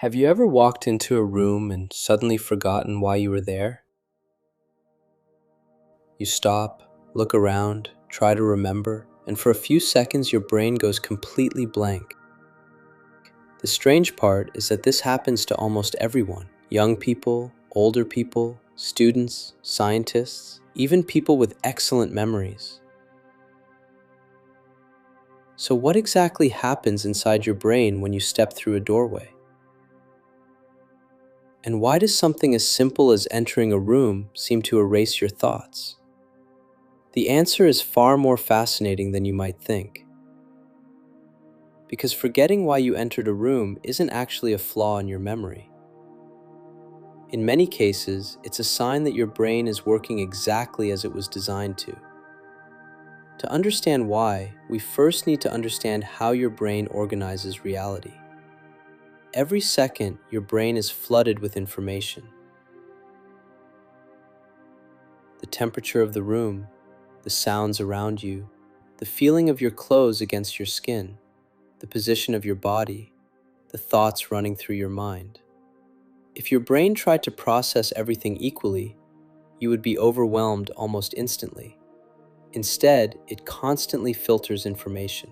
Have you ever walked into a room and suddenly forgotten why you were there? You stop, look around, try to remember, and for a few seconds your brain goes completely blank. The strange part is that this happens to almost everyone: young people, older people, students, scientists, even people with excellent memories. So, what exactly happens inside your brain when you step through a doorway? And why does something as simple as entering a room seem to erase your thoughts? The answer is far more fascinating than you might think. Because forgetting why you entered a room isn't actually a flaw in your memory. In many cases, it's a sign that your brain is working exactly as it was designed to. To understand why, we first need to understand how your brain organizes reality. Every second, your brain is flooded with information. The temperature of the room, the sounds around you, the feeling of your clothes against your skin, the position of your body, the thoughts running through your mind. If your brain tried to process everything equally, you would be overwhelmed almost instantly. Instead, it constantly filters information.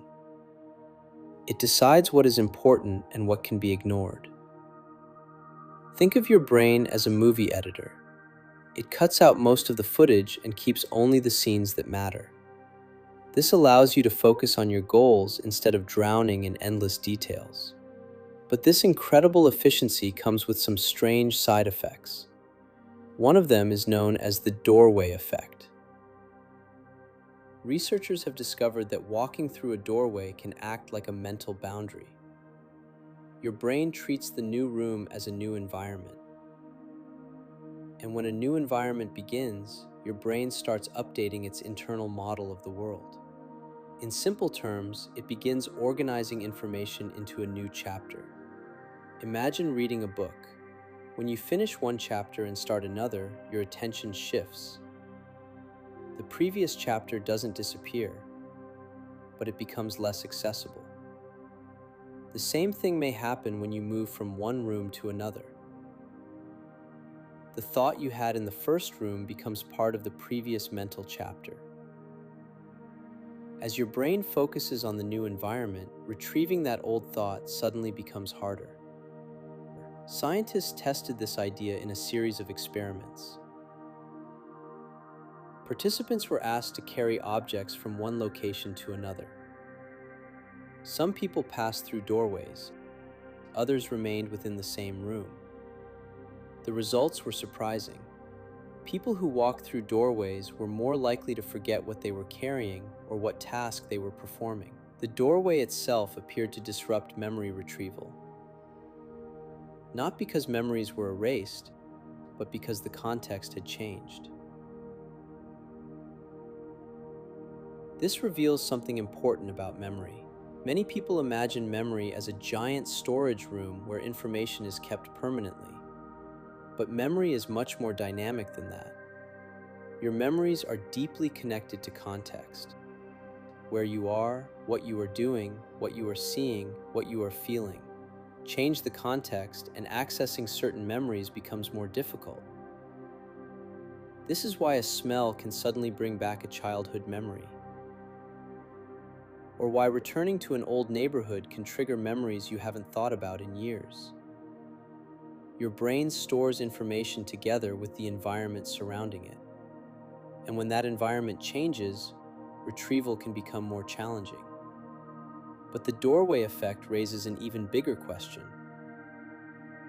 It decides what is important and what can be ignored. Think of your brain as a movie editor. It cuts out most of the footage and keeps only the scenes that matter. This allows you to focus on your goals instead of drowning in endless details. But this incredible efficiency comes with some strange side effects. One of them is known as the doorway effect. Researchers have discovered that walking through a doorway can act like a mental boundary. Your brain treats the new room as a new environment. And when a new environment begins, your brain starts updating its internal model of the world. In simple terms, it begins organizing information into a new chapter. Imagine reading a book. When you finish one chapter and start another, your attention shifts. The previous chapter doesn't disappear, but it becomes less accessible. The same thing may happen when you move from one room to another. The thought you had in the first room becomes part of the previous mental chapter. As your brain focuses on the new environment, retrieving that old thought suddenly becomes harder. Scientists tested this idea in a series of experiments. Participants were asked to carry objects from one location to another. Some people passed through doorways, others remained within the same room. The results were surprising. People who walked through doorways were more likely to forget what they were carrying or what task they were performing. The doorway itself appeared to disrupt memory retrieval. Not because memories were erased, but because the context had changed. This reveals something important about memory. Many people imagine memory as a giant storage room where information is kept permanently. But memory is much more dynamic than that. Your memories are deeply connected to context. Where you are, what you are doing, what you are seeing, what you are feeling. Change the context, and accessing certain memories becomes more difficult. This is why a smell can suddenly bring back a childhood memory, or why returning to an old neighborhood can trigger memories you haven't thought about in years. Your brain stores information together with the environment surrounding it. And when that environment changes, retrieval can become more challenging. But the doorway effect raises an even bigger question.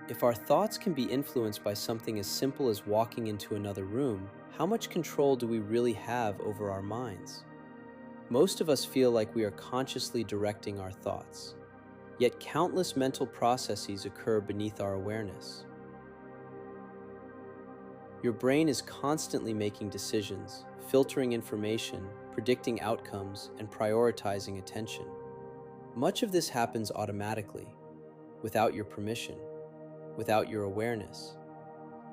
If our thoughts can be influenced by something as simple as walking into another room, how much control do we really have over our minds? Most of us feel like we are consciously directing our thoughts, yet countless mental processes occur beneath our awareness. Your brain is constantly making decisions, filtering information, predicting outcomes, and prioritizing attention. Much of this happens automatically, without your permission, without your awareness.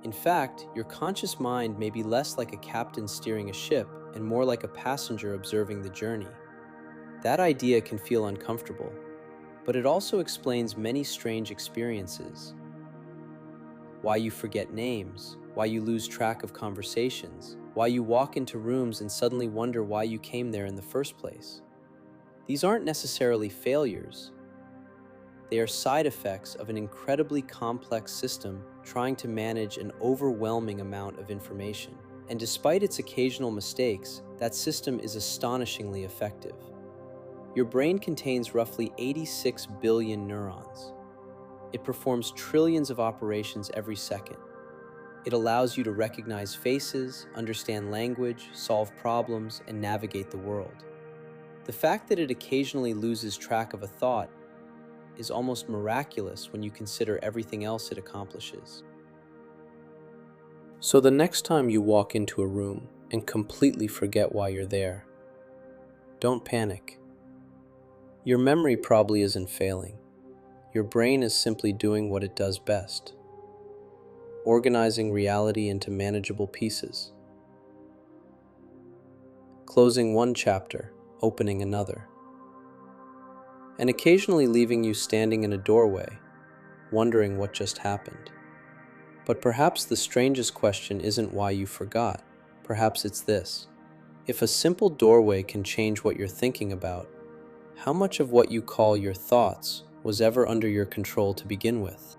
In fact, your conscious mind may be less like a captain steering a ship and more like a passenger observing the journey. That idea can feel uncomfortable, But it also explains many strange experiences: why you forget names, why you lose track of conversations, why you walk into rooms and suddenly wonder why you came there in the first place. These aren't necessarily failures. They are side effects of an incredibly complex system trying to manage an overwhelming amount of information. And despite its occasional mistakes, that system is astonishingly effective. Your brain contains roughly 86 billion neurons. It performs trillions of operations every second. It allows you to recognize faces, understand language, solve problems, and navigate the world. The fact that it occasionally loses track of a thought is almost miraculous when you consider everything else it accomplishes. So the next time you walk into a room and completely forget why you're there, don't panic. Your memory probably isn't failing. Your brain is simply doing what it does best: organizing reality into manageable pieces, closing one chapter, opening another, and occasionally leaving you standing in a doorway, wondering what just happened. But perhaps the strangest question isn't why you forgot. Perhaps it's this: if a simple doorway can change what you're thinking about, how much of what you call your thoughts was ever under your control to begin with?